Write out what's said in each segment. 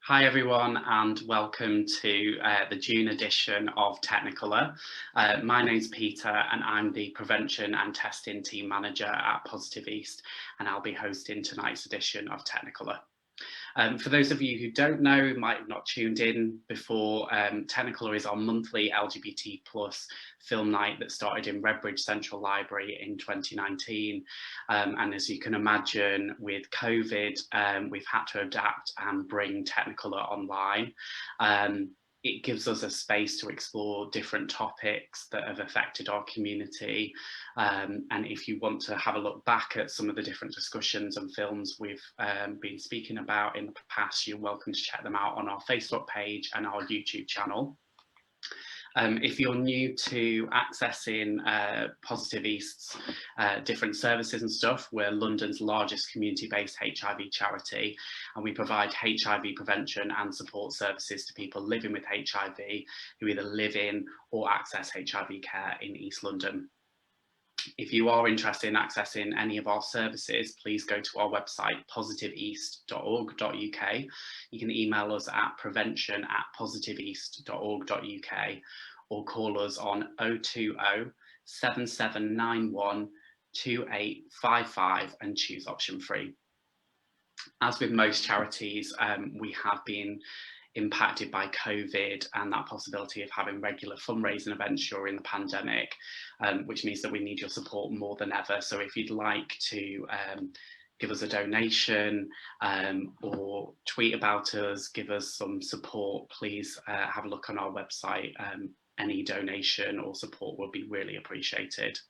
Hi everyone and welcome to the June edition of Technicolor. My name's Peter and I'm the Prevention and Testing Team Manager at Positive East, and I'll be hosting tonight's edition of Technicolor. For those of you who don't know, who might have not tuned in before, Technicolor is our monthly LGBT+ film night that started in Redbridge Central Library in 2019. And as you can imagine, with COVID, we've had to adapt and bring Technicolor online. It gives us a space to explore different topics that have affected our community. And if you want to have a look back at some of the different discussions and films we've been speaking about in the past, you're welcome to check them out on our Facebook page and our YouTube channel. If you're new to accessing Positive East's different services and stuff, we're London's largest community-based HIV charity, and we provide HIV prevention and support services to people living with HIV who either live in or access HIV care in East London. If you are interested in accessing any of our services, please go to our website, positiveeast.org.uk. You can email us at prevention@positiveeast.org.uk or call us on 020 7791 2855 and choose option 3. As with most charities, we have been impacted by COVID and that possibility of having regular fundraising events during the pandemic, which means that we need your support more than ever. So if you'd like to give us a donation or tweet about us, give us some support, please have a look on our website. Any donation or support will be really appreciated.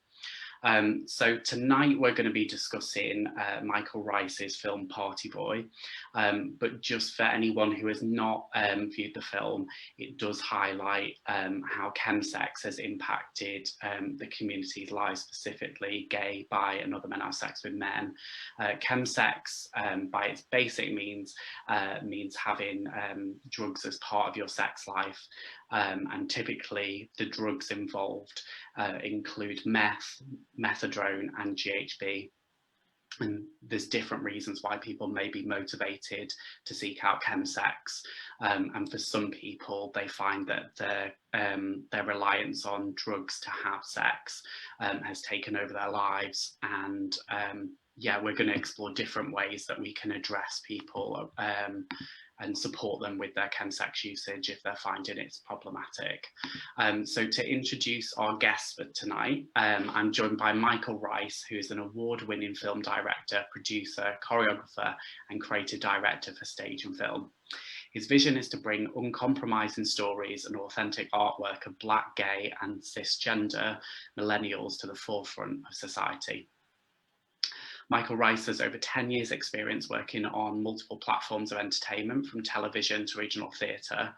So tonight we're going to be discussing Michael Rice's film ParTy Boi, but just for anyone who has not viewed the film, it does highlight how chemsex has impacted the community's lives, specifically gay, bi and other men have sex with men. Chemsex, by its basic means having drugs as part of your sex life, and typically the drugs involved include meth, methadone and GHB. And there's different reasons why people may be motivated to seek out chemsex. And for some people, they find that their reliance on drugs to have sex has taken over their lives. And yeah, we're going to explore different ways that we can address people and support them with their chemsex usage if they're finding it's problematic. So to introduce our guests for tonight, I'm joined by Michael Rice, who is an award-winning film director, producer, choreographer, and creative director for stage and film. His vision is to bring uncompromising stories and authentic artwork of Black, gay, and cisgender millennials to the forefront of society. Michael Rice has over 10 years experience working on multiple platforms of entertainment, from television to regional theatre.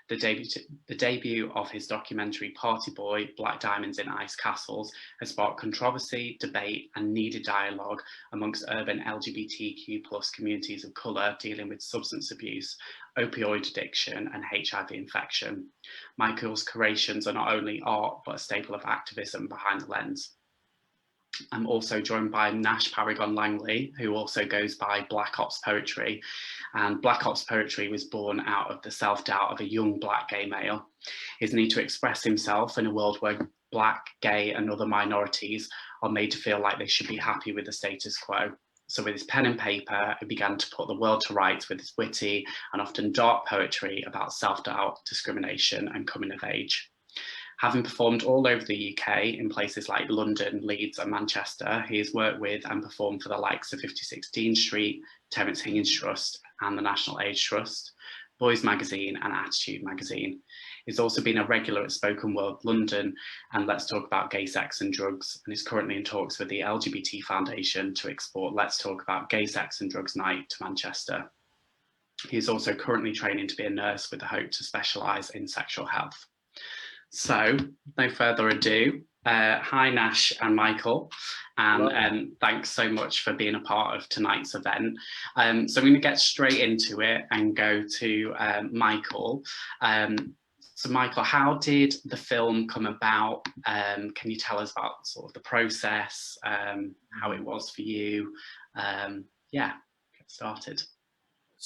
The debut of his documentary ParTy Boi, Black Diamonds in Ice Castles, has sparked controversy, debate and needed dialogue amongst urban LGBTQ+ communities of colour dealing with substance abuse, opioid addiction and HIV infection. Michael's creations are not only art but a staple of activism behind the lens. I'm also joined by Nash Paragon Langley, who also goes by Black Ops Poetry. And Black Ops Poetry was born out of the self-doubt of a young Black gay male. His need to express himself in a world where Black, gay and other minorities are made to feel like they should be happy with the status quo. So with his pen and paper, he began to put the world to rights with his witty and often dark poetry about self-doubt, discrimination and coming of age. Having performed all over the UK in places like London, Leeds and Manchester, he has worked with and performed for the likes of 56 Dean Street, Terence Higgins Trust and the National AIDS Trust, Boys Magazine and Attitude Magazine. He's also been a regular at Spoken Word London and Let's Talk About Gay Sex and Drugs, and is currently in talks with the LGBT Foundation to export Let's Talk About Gay Sex and Drugs Night to Manchester. He is also currently training to be a nurse with the hope to specialise in sexual health. So, no further ado, hi Nash and Michael, and thanks so much for being a part of tonight's event. So I'm going to get straight into it and go to Michael. So Michael, how did the film come about? Can you tell us about sort of the process, how it was for you? Yeah, get started.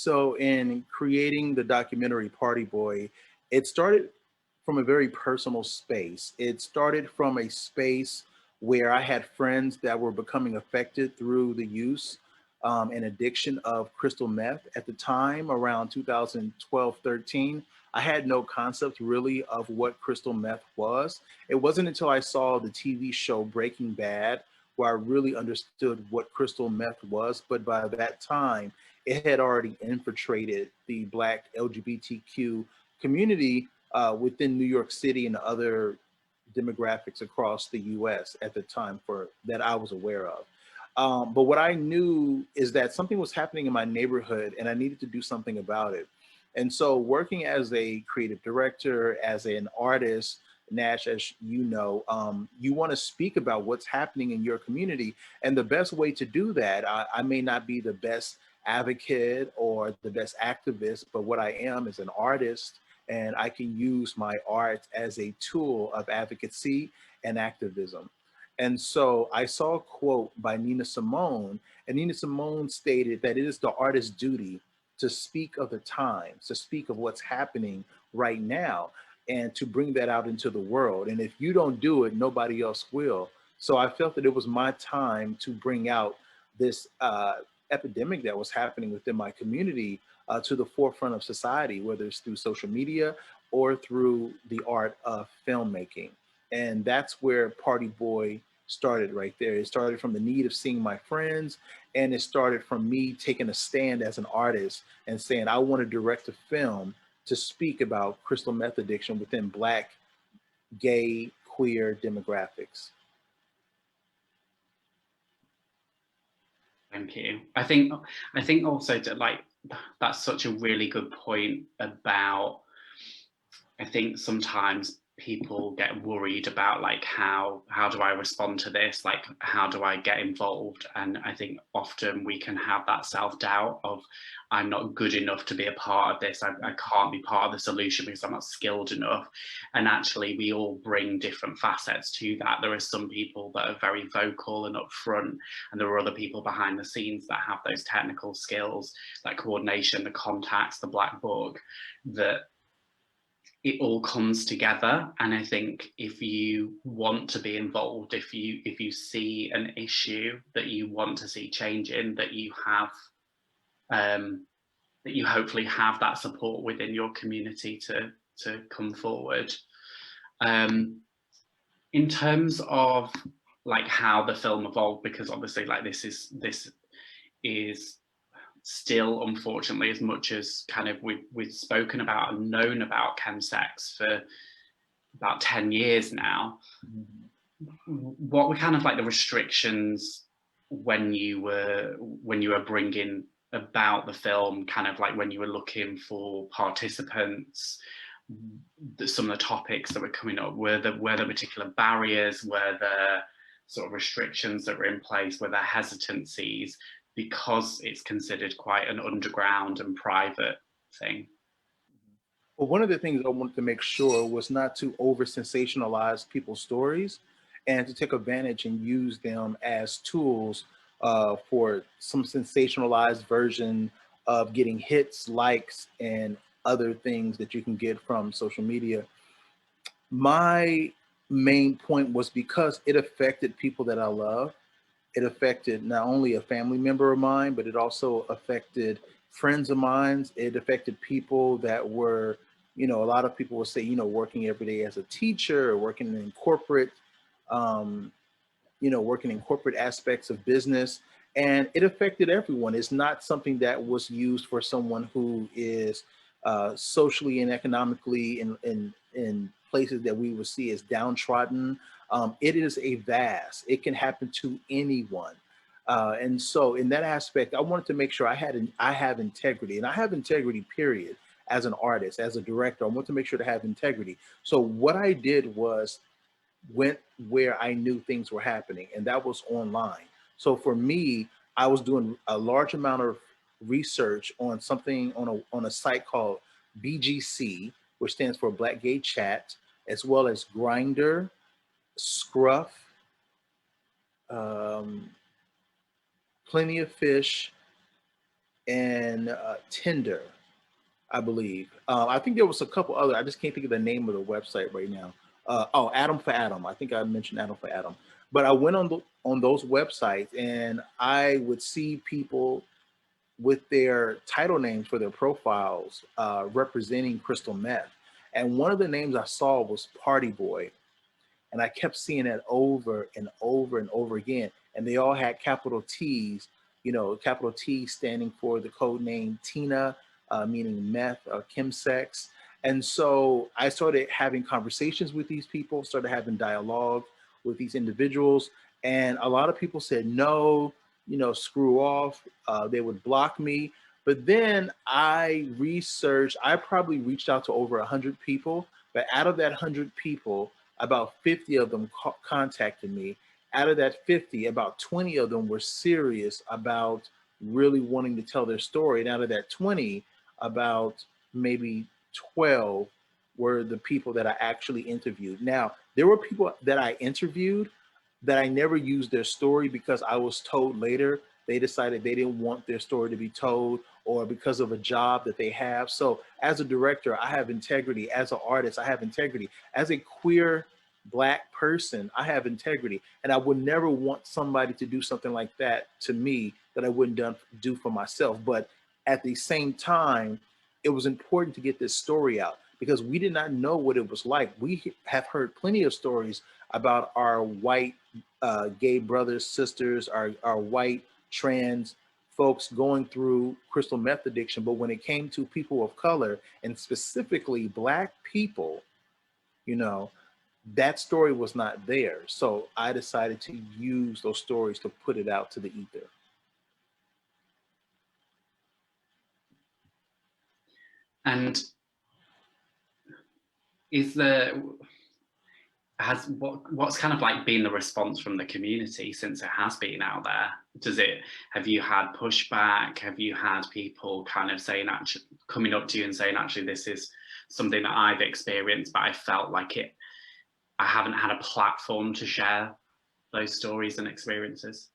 So in creating the documentary ParTy Boi, it started from a very personal space. It started from a space where I had friends that were becoming affected through the use and addiction of crystal meth. At the time, around 2012, 13, I had no concept really of what crystal meth was. It wasn't until I saw the TV show Breaking Bad where I really understood what crystal meth was. But by that time, it had already infiltrated the Black LGBTQ community within New York City and other demographics across the U.S. at the time for that I was aware of. But what I knew is that something was happening in my neighborhood, and I needed to do something about it. And so, working as a creative director, as an artist, Nash, as you know, you want to speak about what's happening in your community. And the best way to do that, I may not be the best advocate or the best activist, but what I am is an artist, and I can use my art as a tool of advocacy and activism. And so I saw a quote by Nina Simone, and Nina Simone stated that it is the artist's duty to speak of the times, to speak of what's happening right now, and to bring that out into the world. And if you don't do it, nobody else will. So I felt that it was my time to bring out this epidemic that was happening within my community to the forefront of society, whether it's through social media or through the art of filmmaking. And that's where ParTy Boi started right there. It started from the need of seeing my friends, and it started from me taking a stand as an artist and saying, I want to direct a film to speak about crystal meth addiction within Black, gay, queer demographics. Thank you. I think also to like that's such a really good point about I think sometimes people get worried about like how do I respond to this, like how do I get involved, and I think often we can have that self-doubt of I'm not good enough to be a part of this, I can't be part of the solution because I'm not skilled enough. And actually we all bring different facets to that. There are some people that are very vocal and upfront, and there are other people behind the scenes that have those technical skills, that coordination, the contacts, the black book, that it all comes together. And I think if you want to be involved, if you see an issue that you want to see change in, that you have that you hopefully have that support within your community to come forward. In terms of like how the film evolved, because obviously like this is still, unfortunately, as much as kind of we've spoken about and known about chemsex for about 10 years now, what were kind of like the restrictions when you were bringing about the film, kind of like when you were looking for participants, some of the topics that were coming up, were there particular barriers, were there sort of restrictions that were in place, were there hesitancies, because it's considered quite an underground and private thing? Well, one of the things I wanted to make sure was not to over sensationalize people's stories and to take advantage and use them as tools for some sensationalized version of getting hits, likes, and other things that you can get from social media. My main point was because it affected people that I love. It affected not only a family member of mine, but it also affected friends of mine. It affected people that were, a lot of people will say, working every day as a teacher or working in corporate, um, working in corporate aspects of business. And it affected everyone. It's not something that was used for someone who is socially and economically in places that we would see as downtrodden. It is a vast, it can happen to anyone. And so in that aspect, I wanted to make sure I have integrity, and I have integrity, period. As an artist, as a director, I want to make sure to have integrity. So what I did was went where I knew things were happening, and that was online. So for me, I was doing a large amount of research on something on a site called BGC, which stands for Black Gay Chat, as well as Grinder, Scruff, um, Plenty of Fish, and Tinder, I believe. I think there was a couple other. I just can't think of the name of the website right now. Oh, Adam for Adam. I think I mentioned Adam for Adam. But I went on those websites and I would see people with their title names for their profiles representing crystal meth. And one of the names I saw was ParTy Boi. And I kept seeing that over and over and over again. And they all had capital T's, capital T standing for the code name Tina, meaning meth or chemsex. And so I started having conversations with these people, started having dialogue with these individuals. And a lot of people said, no, screw off. They would block me. But then I probably reached out to over 100 people. But out of that 100 people, about 50 of them contacted me. Out of that 50, about 20 of them were serious about really wanting to tell their story. And out of that 20, about maybe 12 were the people that I actually interviewed. Now, there were people that I interviewed that I never used their story because I was told later they decided they didn't want their story to be told, or because of a job that they have. So as a director, I have integrity. As an artist, I have integrity. As a queer Black person, I have integrity. And I would never want somebody to do something like that to me that I wouldn't do for myself. But at the same time, it was important to get this story out because we did not know what it was like. We have heard plenty of stories about our white gay brothers, sisters, our white trans folks going through crystal meth addiction. But when it came to people of color, and specifically Black people, you know, that story was not there. So I decided to use those stories to put it out to the ether. And is there what's kind of like been the response from the community since it has been out there? Have you had pushback? Have you had people kind of saying, actually coming up to you and saying, actually, this is something that I've experienced, but I felt like I haven't had a platform to share those stories and experiences?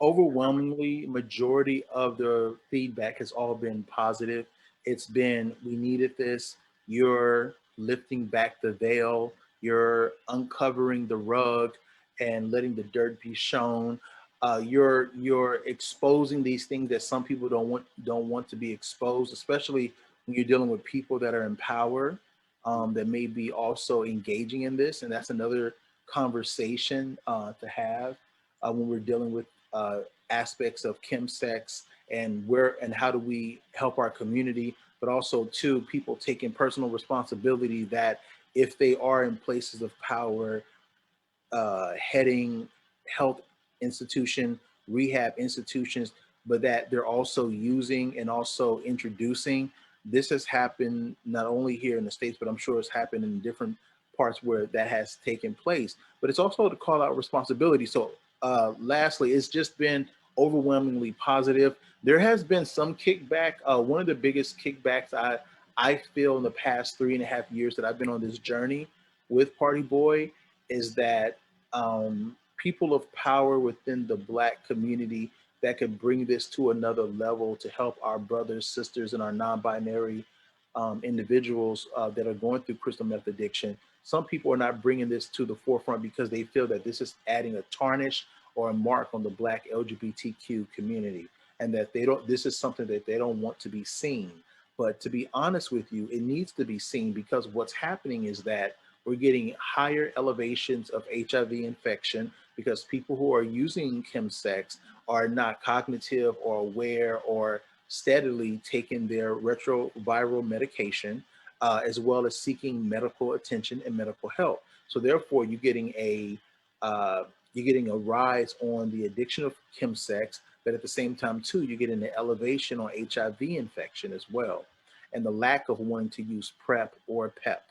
Overwhelmingly, majority of the feedback has all been positive. It's been, we needed this. You're lifting back the veil. You're uncovering the rug and letting the dirt be shown. You're exposing these things that some people don't want to be exposed, especially when you're dealing with people that are in power, that may be also engaging in this. And that's another conversation to have when we're dealing with uh, aspects of chemsex and how do we help our community, but also too people taking personal responsibility that if they are in places of power, heading health institution, rehab institutions, but that they're also using and also introducing. This has happened not only here in the States, but I'm sure it's happened in different parts where that has taken place. But it's also to call out responsibility. So lastly, it's just been overwhelmingly positive. There has been some kickback. One of the biggest kickbacks I feel in the past 3.5 years that I've been on this journey with ParTy Boi is that people of power within the Black community that could bring this to another level to help our brothers, sisters, and our non-binary individuals that are going through crystal meth addiction. Some people are not bringing this to the forefront because they feel that this is adding a tarnish or a mark on the Black LGBTQ community, and that they don't. This is something that they don't want to be seen. But to be honest with you, it needs to be seen because what's happening is that we're getting higher elevations of HIV infection because people who are using chemsex are not cognitive or aware or steadily taking their retroviral medication, as well as seeking medical attention and medical help. So therefore, you're getting a rise on the addiction of chemsex, but at the same time, too, you're getting an elevation on HIV infection as well, and the lack of wanting to use PrEP or PEP.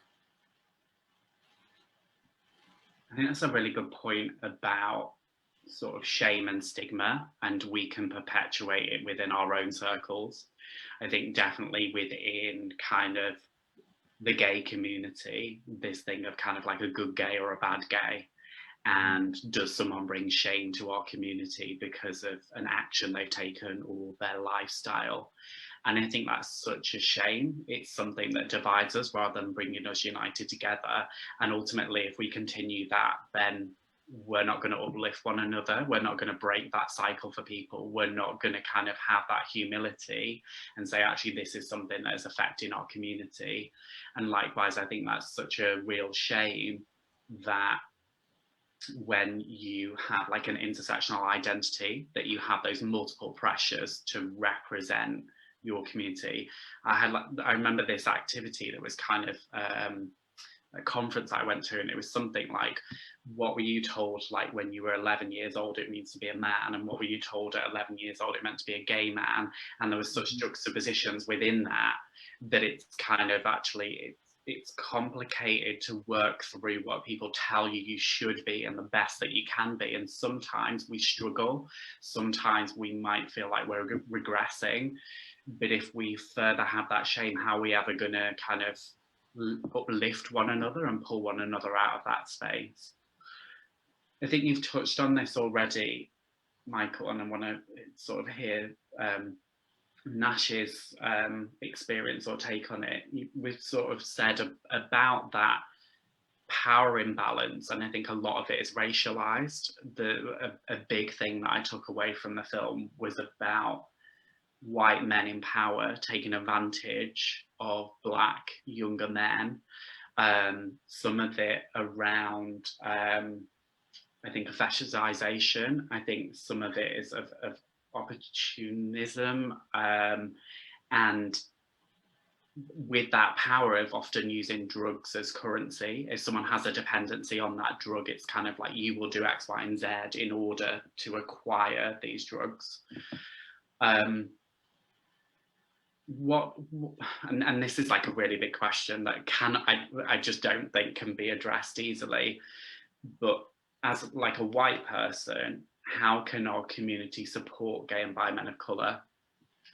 I think that's a really good point about sort of shame and stigma, and we can perpetuate it within our own circles. I think definitely within kind of the gay community, this thing of kind of like a good gay or a bad gay. And does someone bring shame to our community because of an action they've taken or their lifestyle? And I think that's such a shame. It's something that divides us rather than bringing us united together. And ultimately, if we continue that, then we're not going to uplift one another. We're not going to break that cycle for people. We're not going to kind of have that humility and say, actually, this is something that is affecting our community. And likewise, I think that's such a real shame that when you have like an intersectional identity, that you have those multiple pressures to represent your community. I remember this activity that was kind of a conference I went to, and it was something like, what were you told like when you were 11 years old it means to be a man, and what were you told at 11 years old it meant to be a gay man? And there was such juxtapositions within that it's kind of actually it's complicated to work through what people tell you you should be and the best that you can be. And sometimes we struggle, sometimes we might feel like we're regressing, but if we further have that shame, how are we ever going to kind of uplift one another and pull one another out of that space? I think you've touched on this already, Michael, and I want to sort of hear Nash's experience or take on it. We've sort of said about that power imbalance, and I think a lot of it is racialized. A big thing that I took away from the film was about white men in power taking advantage of Black younger men. Some of it around, I think, fetishization. I think some of it is of opportunism, and with that power of often using drugs as currency. If someone has a dependency on that drug, it's kind of like you will do X, Y, and Z in order to acquire these drugs. And this is like a really big question that I just don't think can be addressed easily. But as like a white person, how can our community support gay and bi men of colour,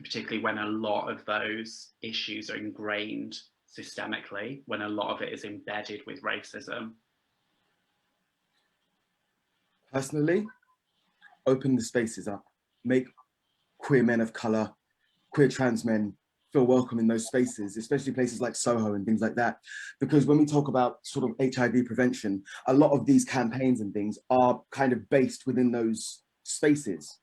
particularly when a lot of those issues are ingrained systemically, when a lot of it is embedded with racism? Personally, open the spaces up, make queer men of colour, queer trans men feel welcome in those spaces, especially places like Soho and things like that. Because when we talk about sort of HIV prevention, a lot of these campaigns and things are kind of based within those spaces.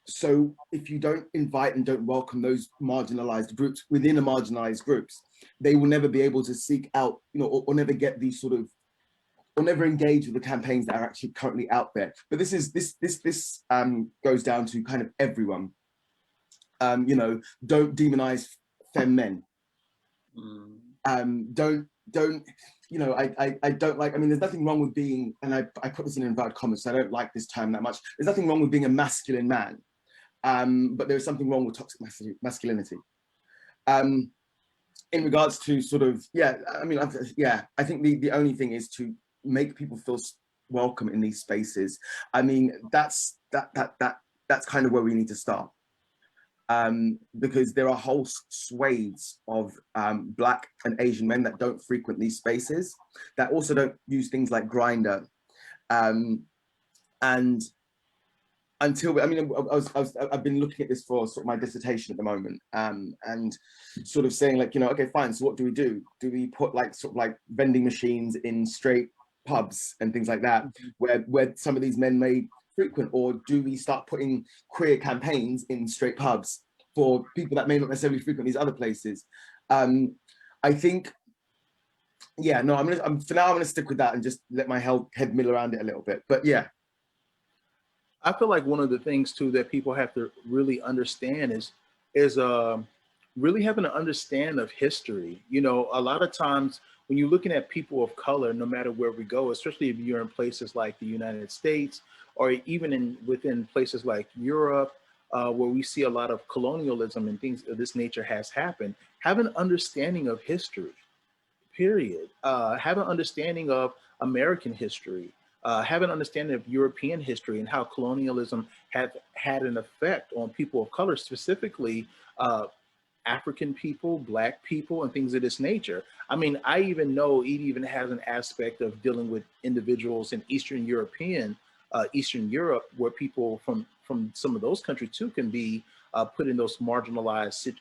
So if you don't invite and don't welcome those marginalized groups within the marginalized groups, they will never be able to seek out, you know, or never get these sort of, or never engage with the campaigns that are actually currently out there. But this goes down to kind of everyone. You know, don't demonize femme men. Don't, you know, I don't like, I mean, there's nothing wrong with being, and I put this in inverted commas, so I don't like this term that much. There's nothing wrong with being a masculine man, but there's something wrong with toxic masculinity. In regards to sort of, yeah, I mean, yeah, I think the only thing is to make people feel welcome in these spaces. I mean, that's kind of where we need to start. Because there are whole swathes of Black and Asian men that don't frequent these spaces, that also don't use things like Grindr. And until, I mean, I've been looking at this for sort of my dissertation at the moment, and sort of saying like, you know, okay, fine, so what do we do? Do we put like sort of like vending machines in straight pubs and things like that, where some of these men may frequent, or do we start putting queer campaigns in straight pubs for people that may not necessarily frequent these other places? I think, yeah, no, for now I'm gonna stick with that and just let my head mill around it a little bit. But yeah, I feel like one of the things too that people have to really understand is really having an understand of history. You know, a lot of times when you're looking at people of color, no matter where we go, especially if you're in places like the United States, or even within places like Europe, where we see a lot of colonialism and things of this nature has happened, have an understanding of history, period. Have an understanding of American history, have an understanding of European history and how colonialism had an effect on people of color, specifically African people, Black people, and things of this nature. I mean, I even know it even has an aspect of dealing with individuals in Eastern Europe, where people from some of those countries too can be put in those marginalized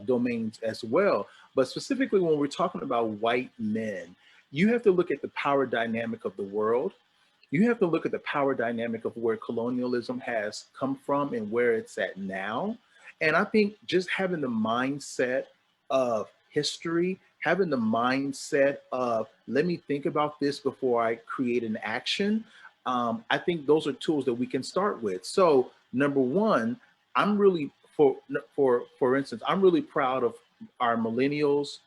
domains as well. But specifically, when we're talking about white men, you have to look at the power dynamic of the world. You have to look at the power dynamic of where colonialism has come from and where it's at now. And I think just having the mindset of history, having the mindset of let me think about this before I create an action, I think those are tools that we can start with. So number one, I'm really for instance, I'm really proud of our millennials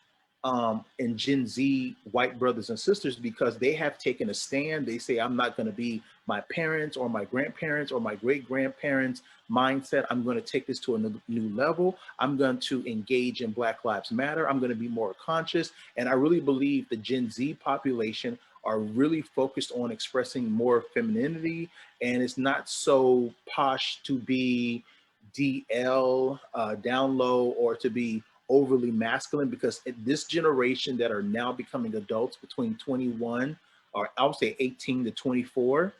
and Gen Z white brothers and sisters, because they have taken a stand. They say, I'm not going to be my parents or my grandparents or my great grandparents mindset. I'm going to take this to a new level. I'm going to engage in Black Lives Matter. I'm going to be more conscious. And I really believe the Gen Z population are really focused on expressing more femininity. And it's not so posh to be DL, down low, or to be overly masculine, because this generation that are now becoming adults between 21, or I would say 18 to 24,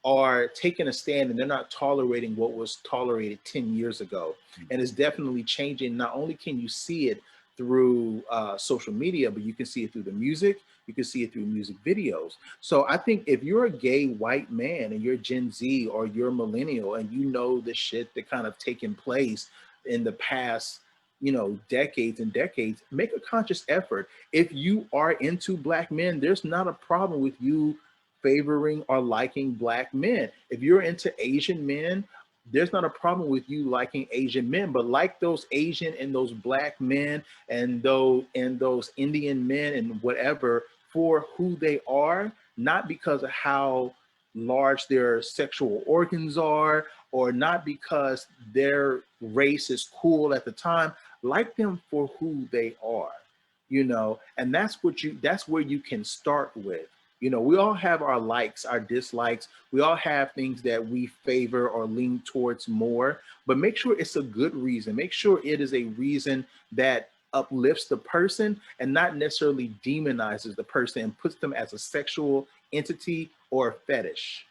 are taking a stand, and they're not tolerating what was tolerated 10 years ago. And it's definitely changing. Not only can you see it through social media, but you can see it through the music, you can see it through music videos. So I think if you're a gay white man and you're Gen Z or you're millennial and you know the shit that kind of taken place in the past, you know, decades and decades, make a conscious effort. If you are into Black men, there's not a problem with you favoring or liking Black men. If you're into Asian men, there's not a problem with you liking Asian men, but like those Asian and those Black men and those Indian men and whatever for who they are, not because of how large their sexual organs are, or not because their race is cool at the time. Like them for who they are, you know, and that's where you can start with. You know, we all have our likes, our dislikes. We all have things that we favor or lean towards more, but make sure it's a good reason. Make sure it is a reason that uplifts the person and not necessarily demonizes the person and puts them as a sexual entity or a fetish.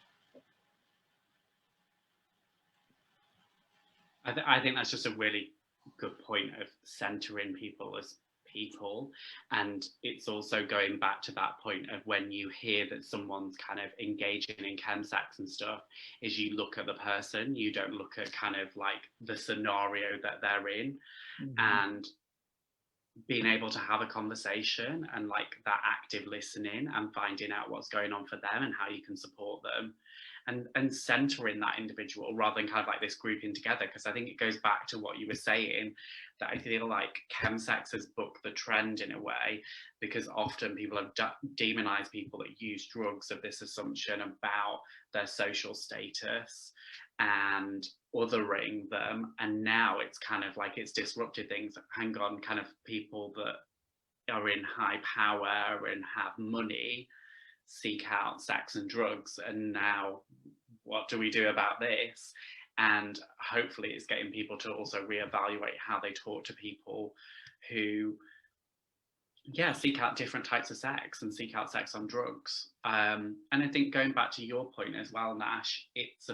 I think that's just a really good point of centering people as people. And it's also going back to that point of when you hear that someone's kind of engaging in chemsex and stuff, is you look at the person, you don't look at kind of like the scenario that they're in. And being able to have a conversation and like that active listening and finding out what's going on for them and how you can support them, and centering that individual rather than kind of like this grouping together. Because I think it goes back to what you were saying, that I feel like chemsex has booked the trend in a way, because often people have demonized people that use drugs of this assumption about their social status and othering them. And now it's kind of like it's disrupted things. Hang on, kind of people that are in high power and have money seek out sex and drugs, and now what do we do about this? And hopefully it's getting people to also reevaluate how they talk to people who seek out different types of sex and seek out sex on drugs. And I think going back to your point as well, Nash, it's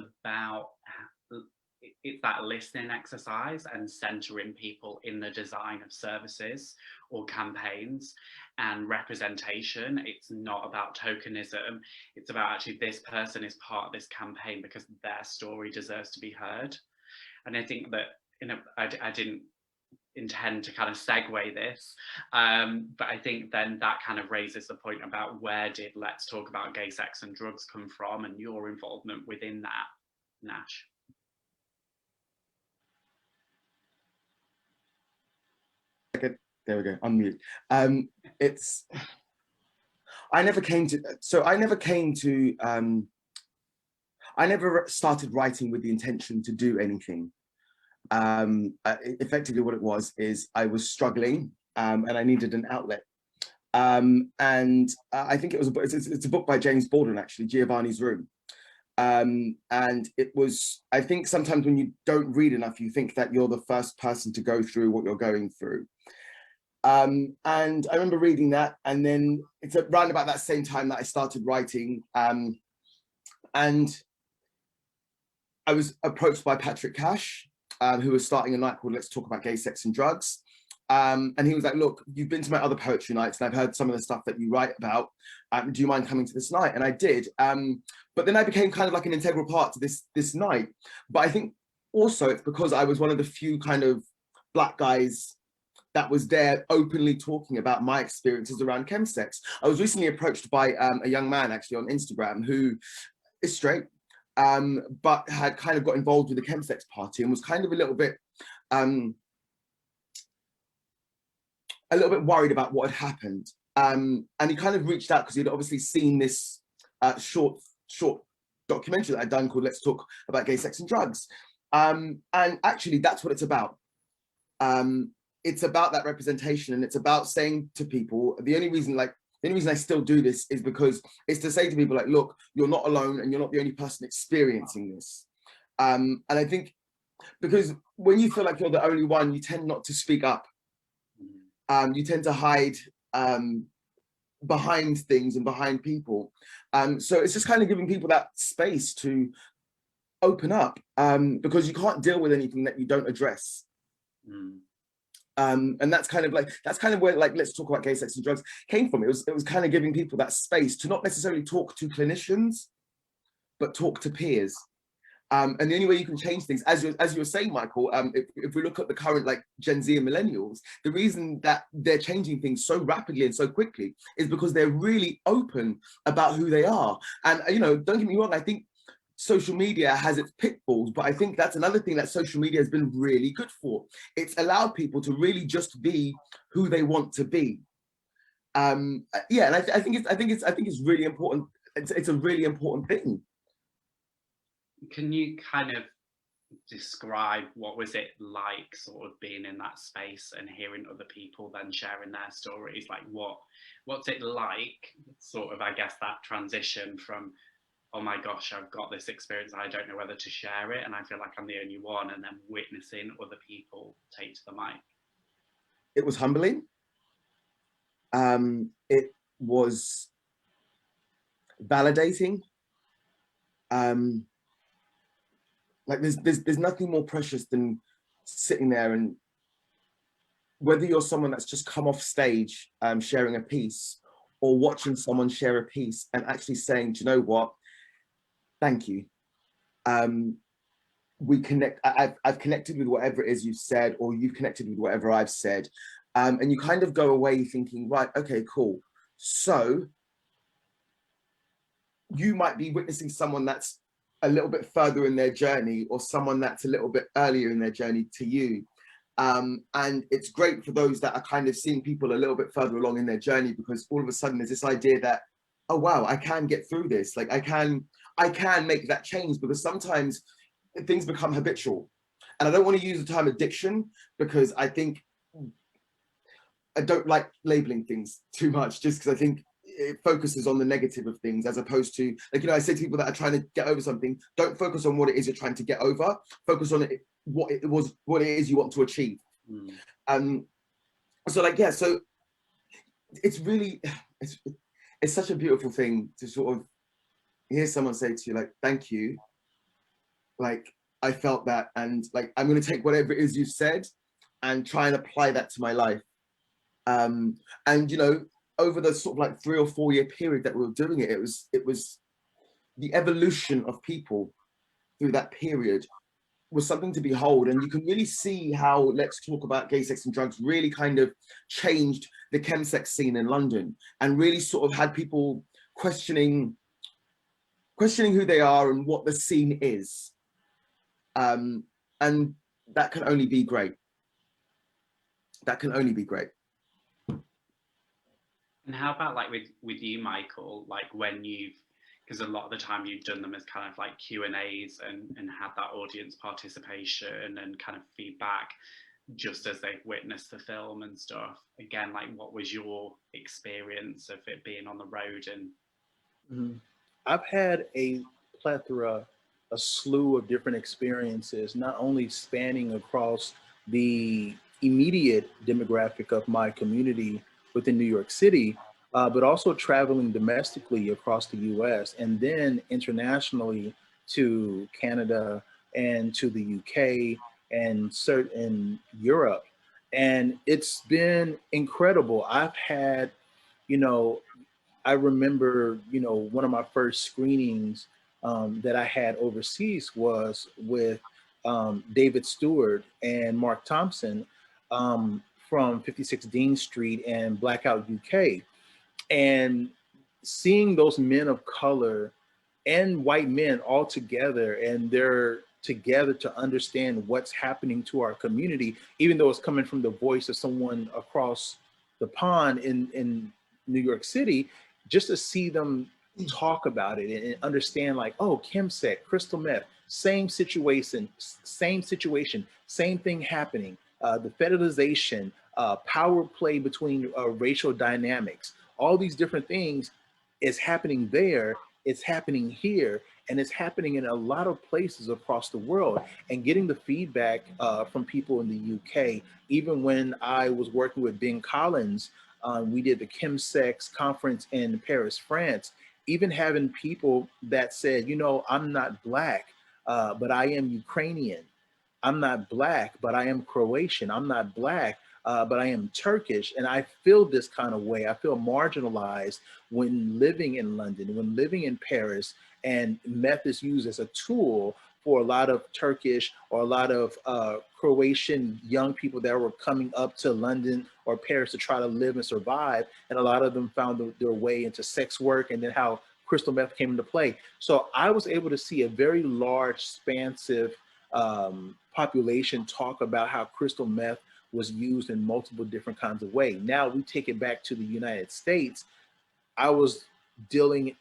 that listening exercise and centering people in the design of services or campaigns and representation. It's not about tokenism. It's about actually this person is part of this campaign because their story deserves to be heard. And I think that I didn't intend to kind of segue this, but I think then that kind of raises the point about where did Let's Talk About Gay Sex and Drugs come from and your involvement within that, Nash. There we go, unmute. I never started writing with the intention to do anything. Effectively what it was is I was struggling and I needed an outlet. And I think it's a book by James Baldwin, actually, Giovanni's Room. And it was, I think sometimes when you don't read enough, you think that you're the first person to go through what you're going through. And I remember reading that, and then it's around about that same time that I started writing. And I was approached by Patrick Cash, who was starting a night called Let's Talk About Gay Sex and Drugs. And he was like, look, you've been to my other poetry nights and I've heard some of the stuff that you write about. Do you mind coming to this night? And I did. But then I became kind of like an integral part to this night. But I think also it's because I was one of the few kind of Black guys that was there openly talking about my experiences around chemsex. I was recently approached by a young man actually on Instagram who is straight, but had kind of got involved with the chemsex party and was kind of a little bit worried about what had happened. And he kind of reached out because he'd obviously seen this short documentary that I'd done called Let's Talk About Gay Sex and Drugs. And actually that's what it's about. It's about that representation, and it's about saying to people, the only reason I still do this is because it's to say to people like, look, you're not alone and you're not the only person experiencing this. And I think because when you feel like you're the only one, you tend not to speak up. You tend to hide behind things and behind people. So it's just kind of giving people that space to open up, because you can't deal with anything that you don't address. And that's kind of where like Let's Talk About Gay Sex and Drugs came from. It was kind of giving people that space to not necessarily talk to clinicians, but talk to peers. And the only way you can change things, as you were saying, Michael, if we look at the current like Gen Z and millennials, the reason that they're changing things so rapidly and so quickly is because they're really open about who they are. And don't get me wrong, I think social media has its pitfalls, but I think that's another thing that social media has been really good for. It's allowed people to really just be who they want to be. Yeah, and I think it's really important. It's a really important thing. Can you kind of describe what was it like sort of being in that space and hearing other people then sharing their stories? Like what's it like, sort of, I guess, that transition from, oh my gosh, I've got this experience, I don't know whether to share it and I feel like I'm the only one, and then witnessing other people take to the mic? It was humbling. It was validating. Like there's nothing more precious than sitting there, and whether you're someone that's just come off stage sharing a piece, or watching someone share a piece and actually saying, do you know what, thank you. We connect. I've connected with whatever it is you've said, or you've connected with whatever I've said, and you kind of go away thinking, right, okay, cool. So you might be witnessing someone that's a little bit further in their journey, or someone that's a little bit earlier in their journey to you. And it's great for those that are kind of seeing people a little bit further along in their journey, because all of a sudden there's this idea that, oh wow, I can get through this. Like I can make that change, because sometimes things become habitual. And I don't want to use the term addiction, because I think I don't like labeling things too much, just because I think it focuses on the negative of things, as opposed to, like, I say to people that are trying to get over something, don't focus on what it is you're trying to get over, focus on it, what it is you want to achieve. So like, yeah, so it's really, it's such a beautiful thing to sort of hear someone say to you, like, thank you, like I felt that, and like I'm going to take whatever it is you said and try and apply that to my life. And over the sort of like 3 or 4 year period that we were doing it, it was the evolution of people through that period was something to behold. And you can really see how Let's Talk About Gay Sex and Drugs really kind of changed the chemsex scene in London, and really sort of had people questioning who they are and what the scene is. And that can only be great. That can only be great. And how about like with you, Michael, like when because a lot of the time you've done them as kind of like Q&As and had that audience participation and kind of feedback just as they've witnessed the film and stuff. Again, like what was your experience of it being on the road? And I've had a plethora, a slew of different experiences, not only spanning across the immediate demographic of my community within New York City, but also traveling domestically across the US and then internationally to Canada and to the UK and certain Europe. And it's been incredible. I've had, you know, I remember, one of my first screenings that I had overseas was with David Stewart and Mark Thompson from 56 Dean Street and Blackout UK. And seeing those men of color and white men all together, and they're together to understand what's happening to our community, even though it's coming from the voice of someone across the pond in New York City, just to see them talk about it and understand, like, oh, chemsec, crystal meth, same situation, same thing happening. The federalization, power play between racial dynamics, all these different things is happening there, it's happening here, and it's happening in a lot of places across the world. And getting the feedback from people in the UK, even when I was working with Ben Collins, we did the chemsex conference in Paris, France, even having people that said, I'm not Black, but I am Ukrainian. I'm not Black, but I am Croatian. I'm not Black, but I am Turkish. And I feel this kind of way. I feel marginalized when living in London, when living in Paris, and meth is used as a tool for a lot of Turkish or a lot of Croatian young people that were coming up to London or Paris to try to live and survive. And a lot of them found their way into sex work, and then how crystal meth came into play. So I was able to see a very large, expansive population talk about how crystal meth was used in multiple different kinds of ways. Now we take it back to the United States. I was dealing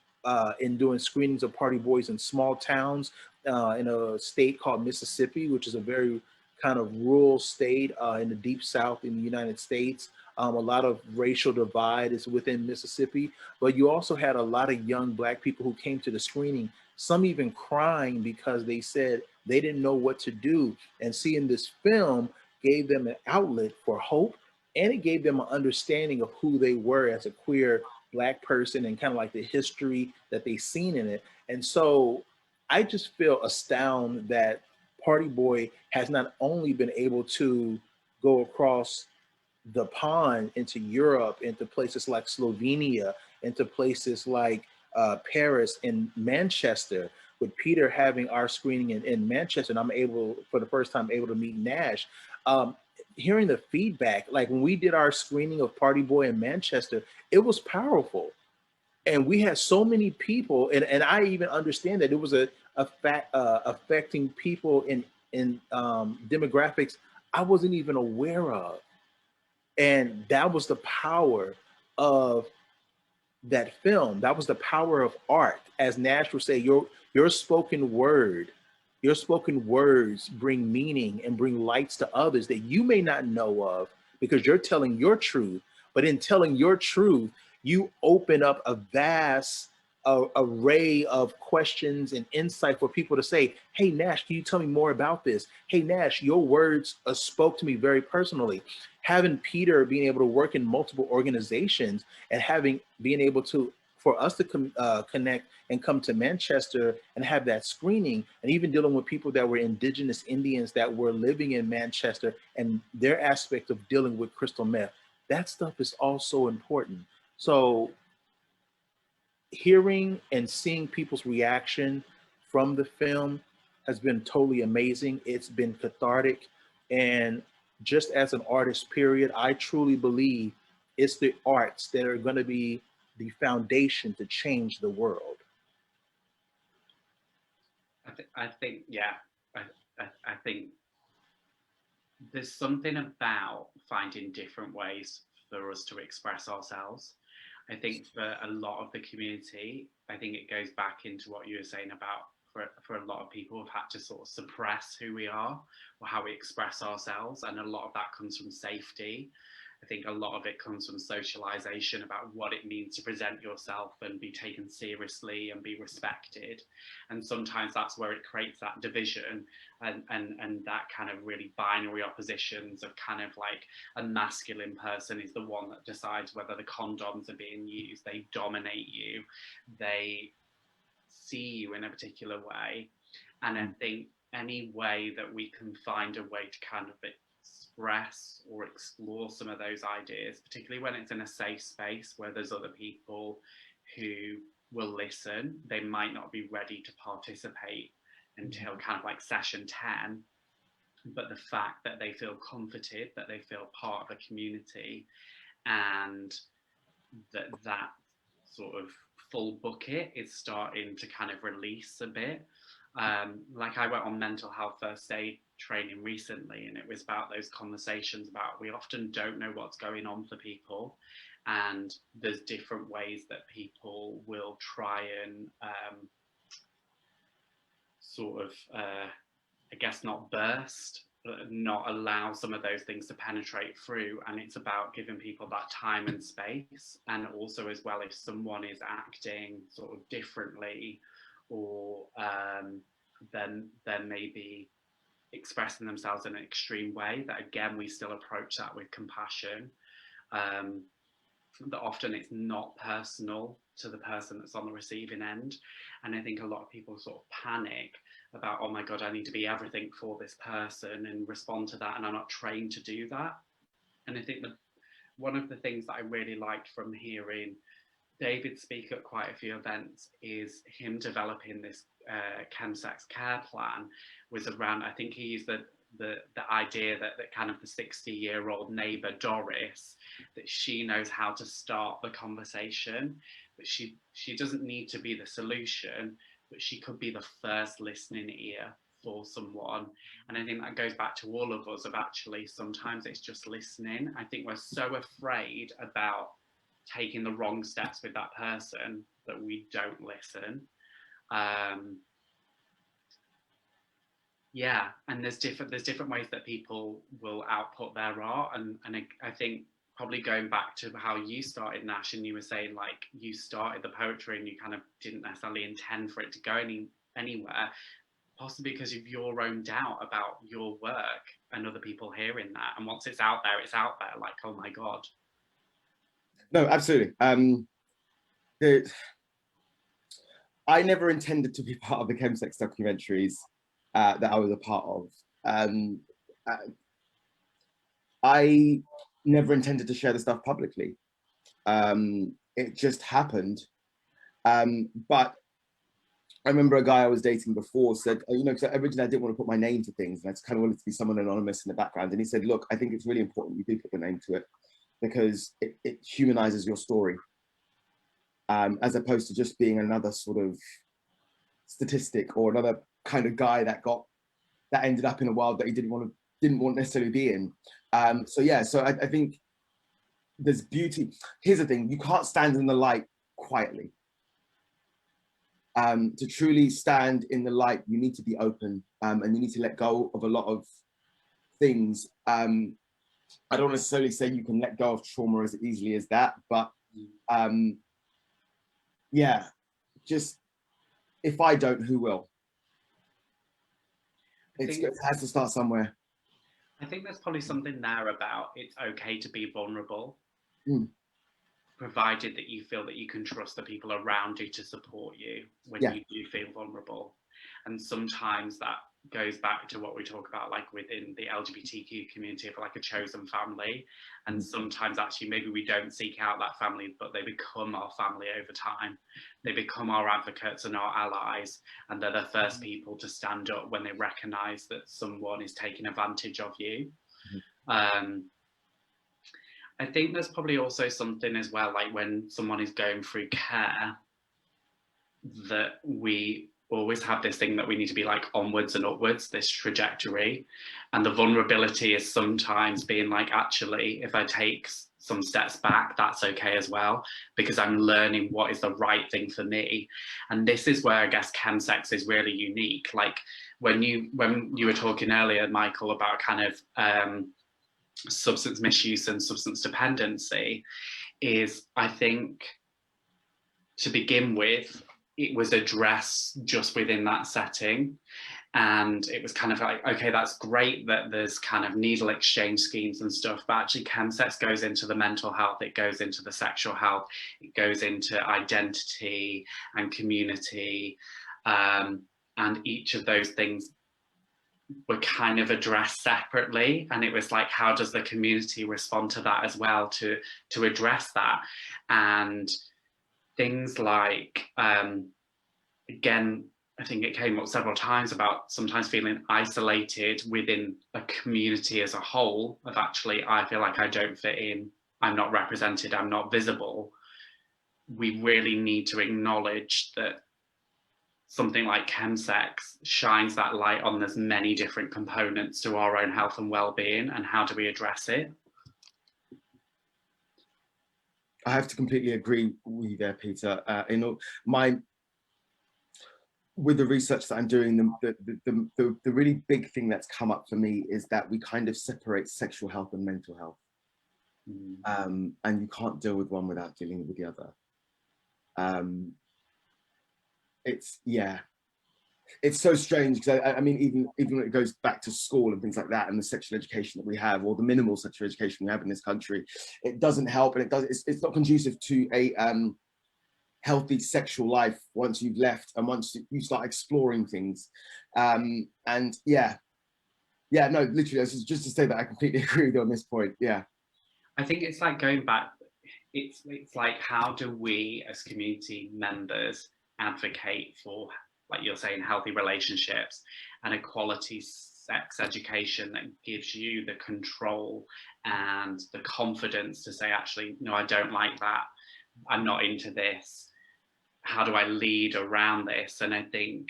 in doing screenings of party boys in small towns in a state called Mississippi, which is a very kind of rural state in the deep South in the United States. A lot of racial divide is within Mississippi, but you also had a lot of young Black people who came to the screening, some even crying because they said they didn't know what to do. And seeing this film gave them an outlet for hope, and it gave them an understanding of who they were as a queer Black person and kind of like the history that they've seen in it. And so I just feel astounded that ParTy Boi has not only been able to go across the pond into Europe, into places like Slovenia, into places like Paris and Manchester, with Peter having our screening in Manchester, and I'm able, for the first time, able to meet Nash. Hearing the feedback, like when we did our screening of ParTy Boi in Manchester, it was powerful. And we had so many people, and I even understand that it was affecting people in demographics I wasn't even aware of. And that was the power of that film. That was the power of art. As Nash would say, your spoken word, your spoken words bring meaning and bring lights to others that you may not know of, because you're telling your truth. But in telling your truth, you open up a vast array of questions and insight for people to say, hey, Nash, can you tell me more about this? Hey, Nash, your words spoke to me very personally. Having Peter being able to work in multiple organizations and being able to, for us to connect and come to Manchester and have that screening, and even dealing with people that were indigenous Indians that were living in Manchester and their aspect of dealing with crystal meth, that stuff is also important. So hearing and seeing people's reaction from the film has been totally amazing. It's been cathartic. And just as an artist, period, I truly believe it's the arts that are going to be the foundation to change the world. I think, yeah, I think there's something about finding different ways for us to express ourselves. I think for a lot of the community, I think it goes back into what you were saying about for a lot of people have had to sort of suppress who we are or how we express ourselves. And a lot of that comes from safety. I think a lot of it comes from socialization about what it means to present yourself and be taken seriously and be respected. And sometimes that's where it creates that division and that kind of really binary oppositions of kind of like a masculine person is the one that decides whether the condoms are being used. They dominate you. They see you in a particular way. And I think any way that we can find a way to kind of express or explore some of those ideas, particularly when it's in a safe space where there's other people who will listen, they might not be ready to participate until kind of like session 10, but the fact that they feel comforted, that they feel part of a community, and that sort of full bucket is starting to kind of release a bit. Like I went on mental health first aid training recently, and it was about those conversations about we often don't know what's going on for people, and there's different ways that people will try and sort of I guess not burst, but not allow some of those things to penetrate through. And it's about giving people that time and space. And also as well, if someone is acting sort of differently or then maybe expressing themselves in an extreme way, that again, we still approach that with compassion. That often it's not personal to the person that's on the receiving end. And I think a lot of people sort of panic about, oh my God, I need to be everything for this person and respond to that, and I'm not trained to do that. And I think that one of the things that I really liked from hearing David speak at quite a few events is him developing this chemsex care plan was around, I think he used the idea that kind of the 60-year-old neighbor Doris, that she knows how to start the conversation, but she doesn't need to be the solution, but she could be the first listening ear for someone. And I think that goes back to all of us of actually sometimes it's just listening. I think we're so afraid about taking the wrong steps with that person that we don't listen. Yeah, and there's different ways that people will output their art, and I think probably going back to how you started, Nash, and you were saying like you started the poetry and you kind of didn't necessarily intend for it to go anywhere, possibly because of your own doubt about your work and other people hearing that, and once it's out there, like, oh my God. No, absolutely. I never intended to be part of the chemsex documentaries that I was a part of. I never intended to share the stuff publicly. It just happened. But I remember a guy I was dating before said, you know, because originally I didn't want to put my name to things, and I just kind of wanted to be someone anonymous in the background. And he said, look, I think it's really important you do put your name to it, because it humanizes your story, as opposed to just being another sort of statistic or another kind of guy that ended up in a world that he didn't want necessarily be in. So yeah, so I think there's beauty. Here's the thing: you can't stand in the light quietly. To truly stand in the light, you need to be open, and you need to let go of a lot of things. I don't necessarily say you can let go of trauma as easily as that, but yeah, just if I don't, who will? It has to start somewhere. I think there's probably something there about it's okay to be vulnerable, provided that you feel that you can trust the people around you to support you when you do feel vulnerable. And sometimes that goes back to what we talk about, like within the LGBTQ community, of like a chosen family. And sometimes actually maybe we don't seek out that family, but they become our family over time. They become our advocates and our allies, and they're the first people to stand up when they recognize that someone is taking advantage of you. I think there's probably also something as well, like when someone is going through care, that we always have this thing that we need to be like onwards and upwards, this trajectory. And the vulnerability is sometimes being like, actually, if I take some steps back, that's okay as well, because I'm learning what is the right thing for me. And this is where I guess chemsex is really unique. Like when you were talking earlier, Michael, about kind of substance misuse and substance dependency is, I think, to begin with, it was addressed just within that setting. And it was kind of like, okay, that's great that there's kind of needle exchange schemes and stuff, but actually chemsex goes into the mental health, it goes into the sexual health, it goes into identity and community. And each of those things were kind of addressed separately. And it was like, how does the community respond to that as well to address that? And things like, again, I think it came up several times about sometimes feeling isolated within a community as a whole, of actually, I feel like I don't fit in, I'm not represented, I'm not visible. We really need to acknowledge that something like chemsex shines that light on there's many different components to our own health and well-being, and how do we address it? I have to completely agree with you there, Peter. With the research that I'm doing, the really big thing that's come up for me is that we kind of separate sexual health and mental health. And you can't deal with one without dealing with the other. It's so strange, because I mean, even when it goes back to school and things like that, and the sexual education that we have, or the minimal sexual education we have in this country, it doesn't help, and it's not conducive to a healthy sexual life once you've left and once you start exploring things. And no, literally, just to say that I completely agree with you on this point. Yeah, I think it's like going back, it's like, how do we as community members advocate for, like you're saying, healthy relationships and a quality sex education that gives you the control and the confidence to say, actually, no, I don't like that, I'm not into this, how do I lead around this? And I think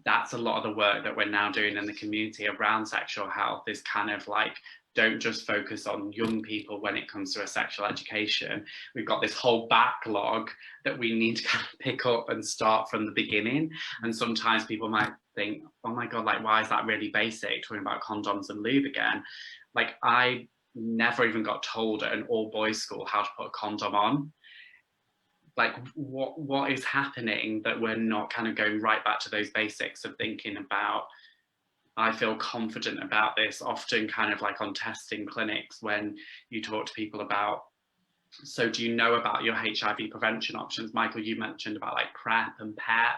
that's a lot of the work that we're now doing in the community around sexual health, is kind of like, don't just focus on young people when it comes to a sexual education. We've got this whole backlog that we need to kind of pick up and start from the beginning. And sometimes people might think, oh my God, like, why is that really basic, talking about condoms and lube again? Like, I never even got told at an all boys school how to put a condom on. Like, what is happening that we're not kind of going right back to those basics of thinking about, I feel confident about this, often kind of like on testing clinics, when you talk to people about, so do you know about your HIV prevention options? Michael, you mentioned about like PrEP and PEP.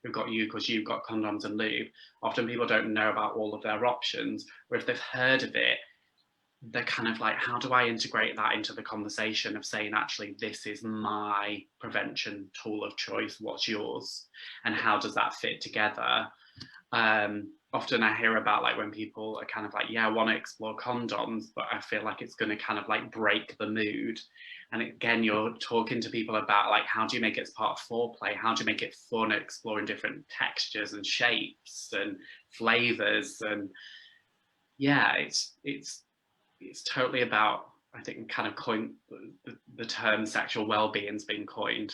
We've got you because you've got condoms and lube. Often people don't know about all of their options, or if they've heard of it, they're kind of like, how do I integrate that into the conversation of saying, actually, this is my prevention tool of choice, what's yours? And how does that fit together? Often I hear about, like, when people are kind of like, yeah, I want to explore condoms, but I feel like it's going to kind of like break the mood. And again, you're talking to people about, like, how do you make it as part of foreplay? How do you make it fun, exploring different textures and shapes and flavors? And yeah, it's totally about, I think, kind of coined the term sexual well-being's been coined.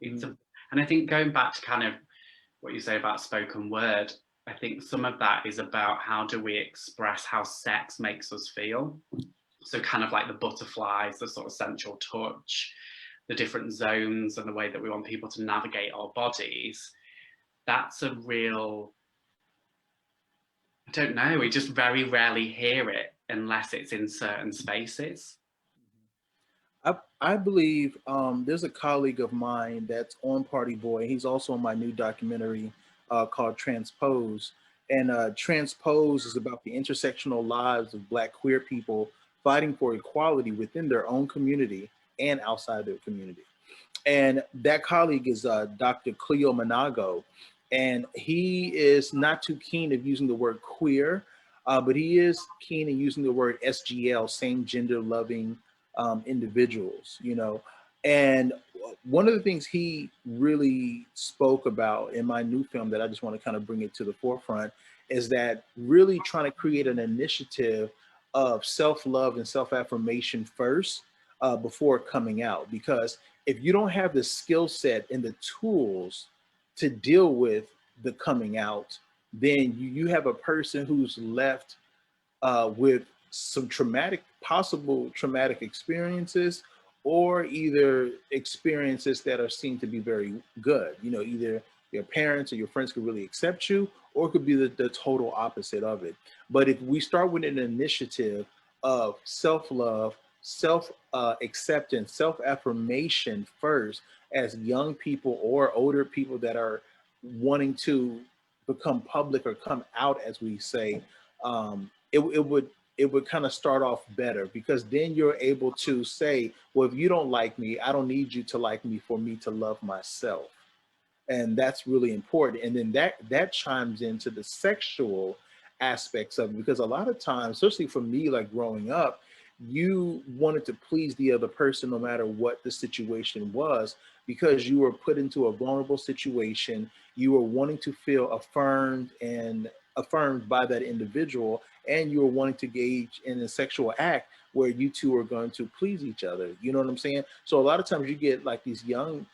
And I think going back to kind of what you say about spoken word, I think some of that is about how do we express how sex makes us feel. So kind of like the butterflies, the sort of sensual touch, the different zones, and the way that we want people to navigate our bodies. That's a real, I don't know, we just very rarely hear it unless it's in certain spaces. I believe there's a colleague of mine that's on ParTy Boi. He's also on my new documentary called Transpose. And Transpose is about the intersectional lives of Black queer people fighting for equality within their own community and outside their community. And that colleague is Dr. Cleo Manago. And he is not too keen of using the word queer, but he is keen in using the word SGL, same gender loving individuals, you know. And one of the things he really spoke about in my new film that I just want to kind of bring it to the forefront is that really trying to create an initiative of self-love and self-affirmation first before coming out. Because if you don't have the skill set and the tools to deal with the coming out, then you have a person who's left with some possible traumatic experiences, or either experiences that are seen to be very good. You know, either your parents or your friends could really accept you, or it could be the total opposite of it. But if we start with an initiative of self-love, self-acceptance, self-affirmation first, as young people or older people that are wanting to become public or come out, as we say, it would kind of start off better, because then you're able to say, well, if you don't like me, I don't need you to like me for me to love myself. And that's really important. And then that chimes into the sexual aspects of it, because a lot of times, especially for me, like growing up, you wanted to please the other person no matter what the situation was, because you were put into a vulnerable situation. You were wanting to feel affirmed and affirmed by that individual, and you were wanting to engage in a sexual act where you two are going to please each other. You know what I'm saying? So a lot of times you get like these young,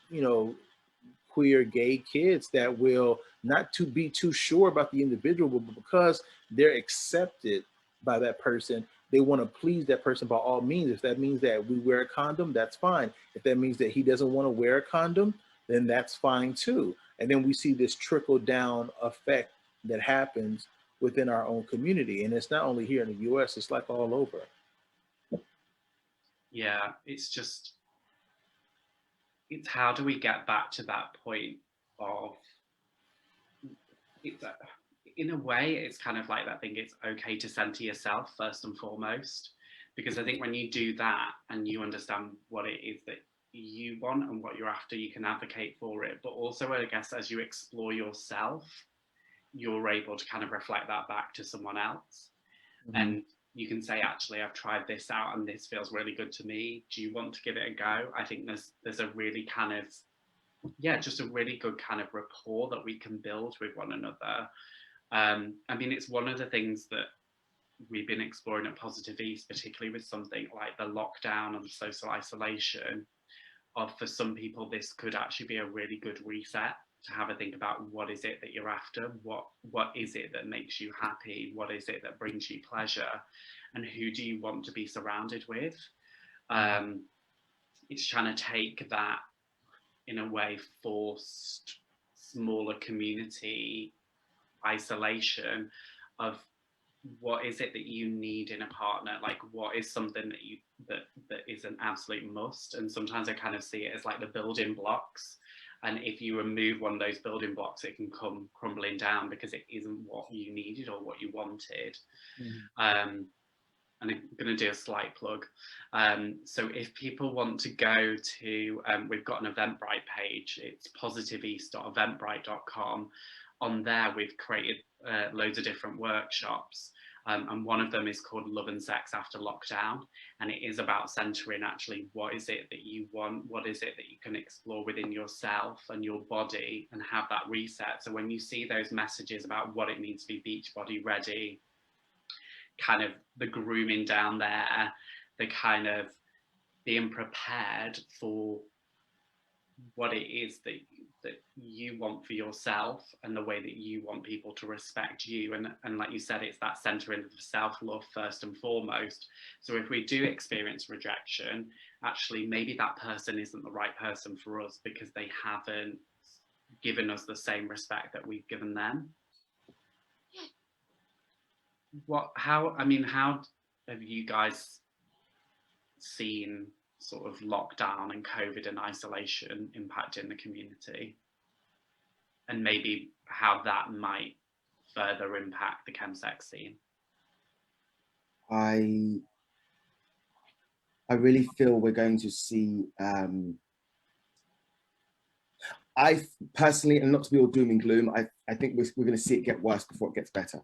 queer gay kids that will not to be too sure about the individual, but because they're accepted by that person, they want to please that person by all means. If that means that we wear a condom, that's fine. If that means that he doesn't want to wear a condom, then that's fine too. And then we see this trickle down effect that happens within our own community. And it's not only here in the US, it's like all over. Yeah, it's how do we get back to that point of, it's in a way, it's kind of like that thing, it's okay to center yourself first and foremost, because I think when you do that and you understand what it is that you want and what you're after, you can advocate for it. But also, I guess, as you explore yourself, you're able to kind of reflect that back to someone else. Mm-hmm. And you can say, actually, I've tried this out and this feels really good to me. Do you want to give it a go? I think there's a really kind of, just a really good kind of rapport that we can build with one another. I mean, it's one of the things that we've been exploring at Positive East, particularly with something like the lockdown and the social isolation, for some people, this could actually be a really good reset to have a think about what is it that you're after, what is it that makes you happy, what is it that brings you pleasure, and who do you want to be surrounded with. It's trying to take that, in a way, forced smaller community isolation of what is it that you need in a partner, like what is something that you that is an absolute must. And sometimes I kind of see it as like the building blocks, and if you remove one of those building blocks, it can come crumbling down because it isn't what you needed or what you wanted. And I'm going to do a slight plug. So if people want to go to, we've got an Eventbrite page. It's positiveeast.eventbrite.com. On there, we've created loads of different workshops. And one of them is called Love and Sex After Lockdown. And it is about centering actually what is it that you want, what is it that you can explore within yourself and your body, and have that reset. So when you see those messages about what it means to be beach body ready, kind of the grooming down there, the kind of being prepared for what it is that you want for yourself and the way that you want people to respect you. And like you said, it's that centering of self-love first and foremost. So if we do experience rejection, actually maybe that person isn't the right person for us because they haven't given us the same respect that we've given them. How have you guys seen sort of lockdown and COVID and isolation impacting the community, and maybe how that might further impact the chemsex scene? I really feel we're going to see, I personally, and not to be all doom and gloom, I think we're going to see it get worse before it gets better.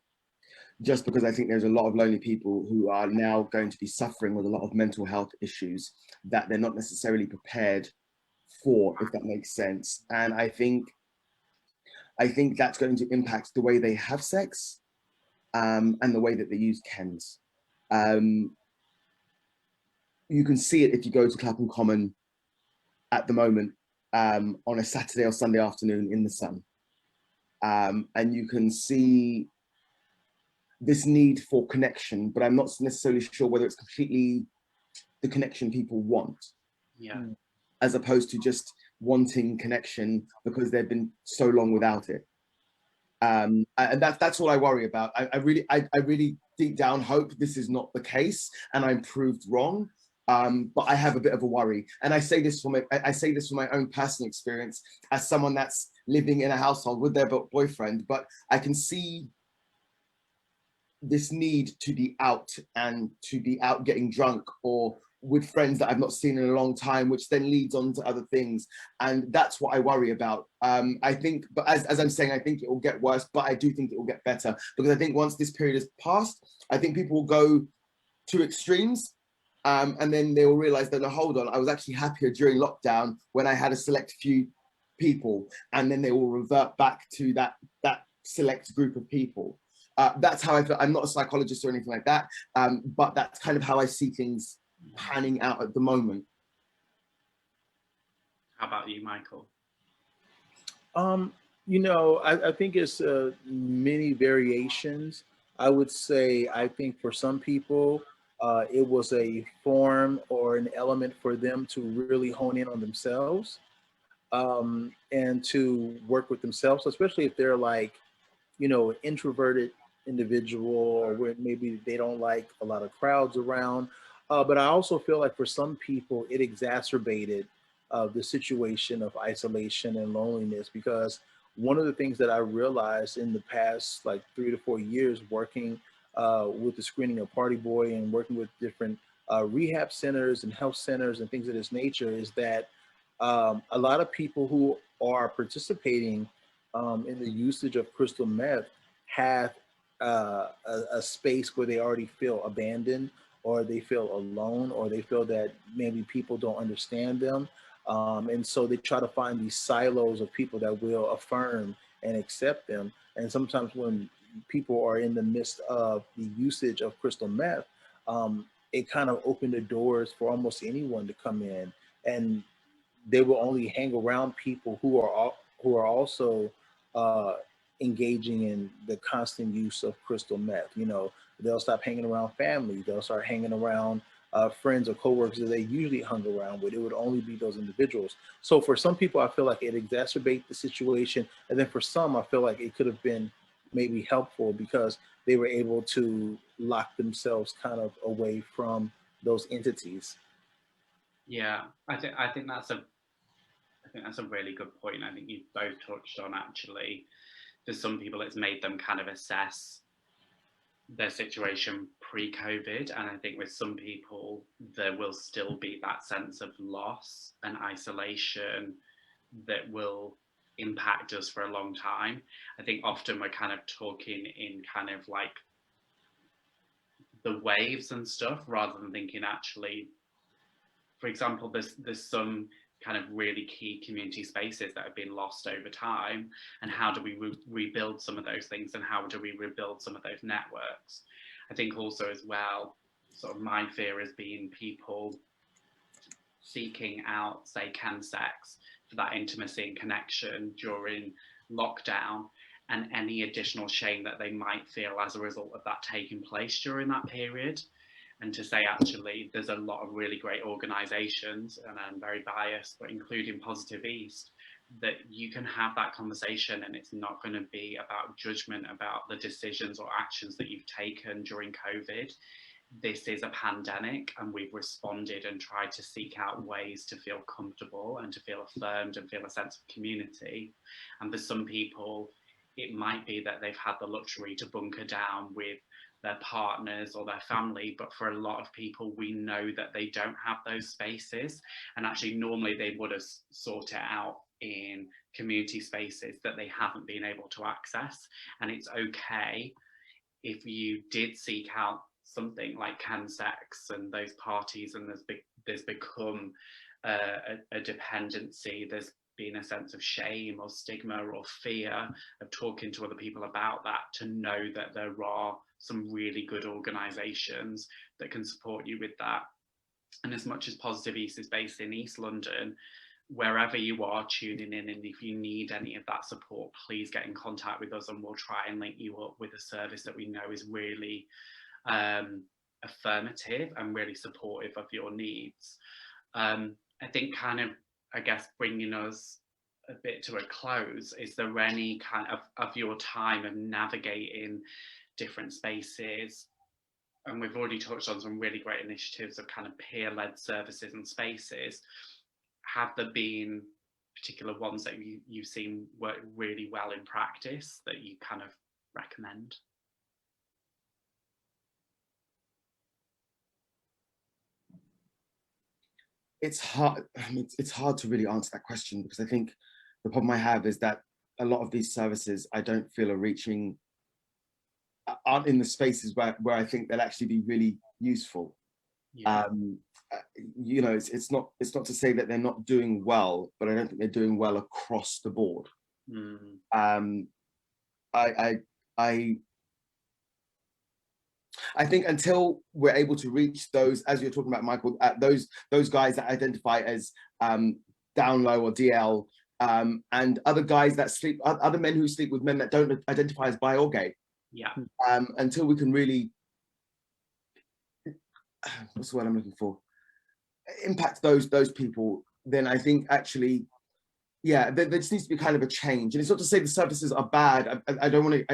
Just because I think there's a lot of lonely people who are now going to be suffering with a lot of mental health issues that they're not necessarily prepared for, if that makes sense. And I think that's going to impact the way they have sex, and the way that they use chems. You can see it if you go to Clapham Common at the moment, on a Saturday or Sunday afternoon in the sun. And you can see this need for connection, but I'm not necessarily sure whether it's completely the connection people want. Yeah. As opposed to just wanting connection because they've been so long without it. And that's all I worry about. I really deep down hope this is not the case and I'm proved wrong. But I have a bit of a worry, and I say this from my own personal experience as someone that's living in a household with their boyfriend. But I can see this need to be out and to be out getting drunk or with friends that I've not seen in a long time, which then leads on to other things. And that's what I worry about. I think, but as I'm saying, I think it will get worse, but I do think it will get better, because I think once this period is passed, I think people will go to extremes. And then they will realize that, no, hold on, I was actually happier during lockdown when I had a select few people, and then they will revert back to that select group of people. That's how I feel. I'm not a psychologist or anything like that, but that's kind of how I see things panning out at the moment. How about you, Michael? You know, I think it's many variations. I would say, I think for some people, it was a form or an element for them to really hone in on themselves, and to work with themselves, especially if they're like, you know, introverted individual, or where maybe they don't like a lot of crowds around. But I also feel like for some people, it exacerbated the situation of isolation and loneliness, because one of the things that I realized in the past like 3 to 4 years working with the screening of ParTy Boi and working with different rehab centers and health centers and things of this nature is that a lot of people who are participating in the usage of crystal meth have a space where they already feel abandoned, or they feel alone, or they feel that maybe people don't understand them. And so they try to find these silos of people that will affirm and accept them. And sometimes when people are in the midst of the usage of crystal meth, it kind of opened the doors for almost anyone to come in, and they will only hang around people who are also uh, engaging in the constant use of crystal meth. You know, they'll stop hanging around family. They'll start hanging around friends or coworkers that they usually hung around with. It would only be those individuals. So for some people, I feel like it exacerbates the situation, and then for some, I feel like it could have been maybe helpful because they were able to lock themselves kind of away from those entities. Yeah, I think that's a really good point. I think you both touched on, actually, for some people it's made them kind of assess their situation pre-COVID, and I think with some people there will still be that sense of loss and isolation that will impact us for a long time. I think often we're kind of talking in kind of like the waves and stuff, rather than thinking, actually, for example, there's some kind of really key community spaces that have been lost over time, and how do we rebuild some of those things, and how do we rebuild some of those networks? I think also as well, sort of my fear has been people seeking out, say, chemsex for that intimacy and connection during lockdown, and any additional shame that they might feel as a result of that taking place during that period. And to say, actually, there's a lot of really great organisations, and I'm very biased, but including Positive East, that you can have that conversation, and it's not going to be about judgment about the decisions or actions that you've taken during COVID. This is a pandemic, and we've responded and tried to seek out ways to feel comfortable and to feel affirmed and feel a sense of community. And for some people, it might be that they've had the luxury to bunker down with their partners or their family, but for a lot of people, we know that they don't have those spaces, and actually normally they would have sought it out in community spaces that they haven't been able to access. And it's okay if you did seek out something like chemsex and those parties, and there's become a dependency, there's been a sense of shame or stigma or fear of talking to other people about that, to know that there are some really good organisations that can support you with that. And as much as Positive East is based in East London, wherever you are tuning in, and if you need any of that support, please get in contact with us and we'll try and link you up with a service that we know is really affirmative and really supportive of your needs. I think kind of, I guess, bringing us a bit to a close, is there any kind of your time of navigating different spaces? And we've already touched on some really great initiatives of kind of peer-led services and spaces. Have there been particular ones that you've seen work really well in practice that you kind of recommend? It's hard. I mean, it's hard to really answer that question, because I think the problem I have is that a lot of these services I don't feel aren't in the spaces where I think they'll actually be really useful. Yeah. You know, it's not to say that they're not doing well, but I don't think they're doing well across the board. I think until we're able to reach those, as you're talking about, Michael, those guys that identify as down low or DL, and other guys that sleep, other men who sleep with men that don't identify as bi or gay. Yeah. Until we can really, what's the word I'm looking for? Impact those people, then I think actually, yeah, there just needs to be kind of a change. And it's not to say the services are bad. I don't want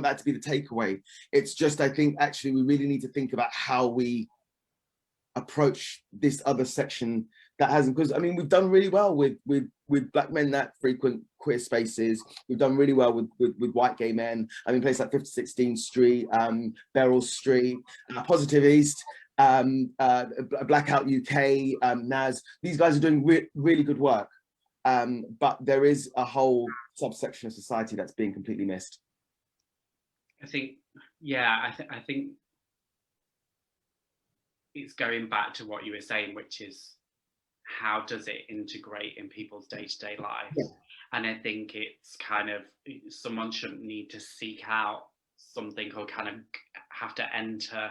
that to be the takeaway. It's just, I think actually we really need to think about how we approach this other section that hasn't, because I mean, we've done really well with black men that frequent queer spaces. We've done really well with white gay men. I mean, places like 5016 Street, Beryl Street, Positive East, Blackout UK, NAS. These guys are doing really good work. But there is a whole subsection of society that's being completely missed. I think, yeah, I think it's going back to what you were saying, which is how does it integrate in people's day-to-day life? Yeah. And I think it's kind of, someone shouldn't need to seek out something or kind of have to enter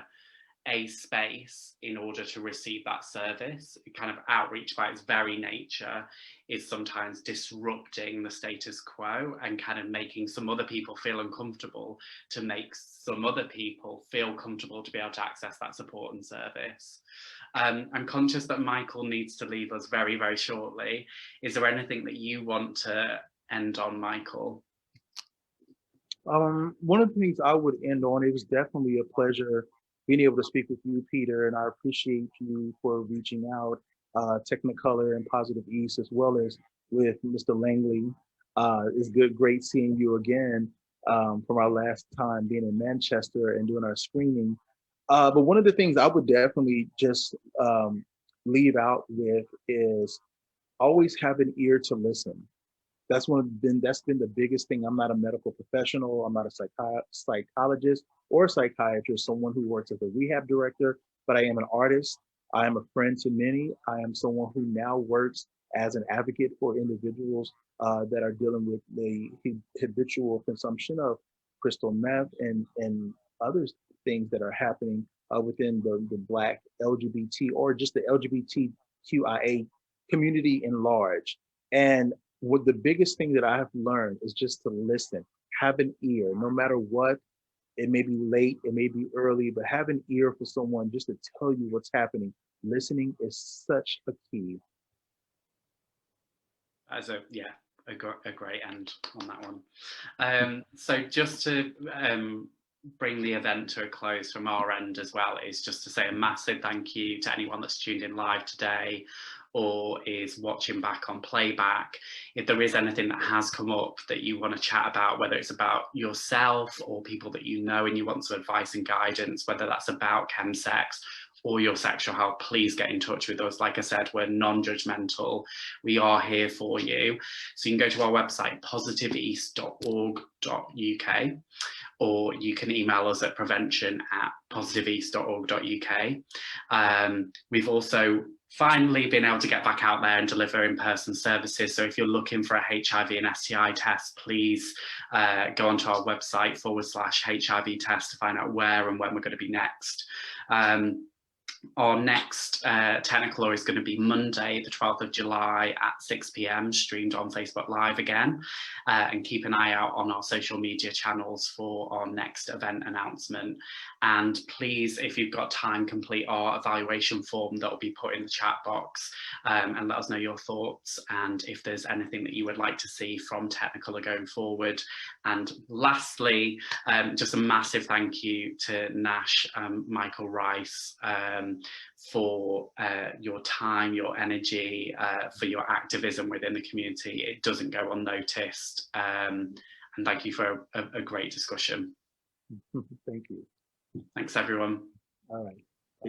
a space in order to receive that service. Kind of outreach by its very nature is sometimes disrupting the status quo and kind of making some other people feel uncomfortable to make some other people feel comfortable to be able to access that support and service. I'm conscious that Michael needs to leave us very, very shortly. Is there anything that you want to end on, Michael? One of the things I would end on, it was definitely a pleasure being able to speak with you, Peter, and I appreciate you for reaching out, Technicolor and Positive East, as well as with Mr. Langley. It's great seeing you again from our last time being in Manchester and doing our screening. But one of the things I would definitely just leave out with is always have an ear to listen. That's been the biggest thing. I'm not a medical professional. I'm not a psychologist or a psychiatrist, someone who works as a rehab director, but I am an artist. I am a friend to many. I am someone who now works as an advocate for individuals that are dealing with the habitual consumption of crystal meth and other things that are happening within the Black LGBT or just the LGBTQIA community in large. And what the biggest thing that I have learned is just to listen, have an ear, no matter what. It may be late, it may be early, but have an ear for someone just to tell you what's happening. Listening is such a key. As a great end on that one. So just to bring the event to a close from our end as well, is just to say a massive thank you to anyone that's tuned in live today or is watching back on playback. If there is anything that has come up that you want to chat about, whether it's about yourself or people that you know and you want some advice and guidance, whether that's about chemsex or your sexual health, please get in touch with us. Like I said, we're non-judgmental. We are here for you. So you can go to our website, positiveeast.org.uk, or you can email us at prevention@positiveeast.org.uk. We've also finally been able to get back out there and deliver in-person services. So if you're looking for a HIV and STI test, please go onto our website /HIV test to find out where and when we're going to be next. Our next Technicolor is going to be Monday, the 12th of July at 6 p.m, streamed on Facebook Live again. And keep an eye out on our social media channels for our next event announcement. And please, if you've got time, complete our evaluation form that will be put in the chat box, and let us know your thoughts and if there's anything that you would like to see from Technicolor going forward. And lastly, just a massive thank you to Nash, Michael Rice, for your time, your energy, for your activism within the community. It doesn't go unnoticed. And thank you for a great discussion. Thank you. Thanks, everyone. All right.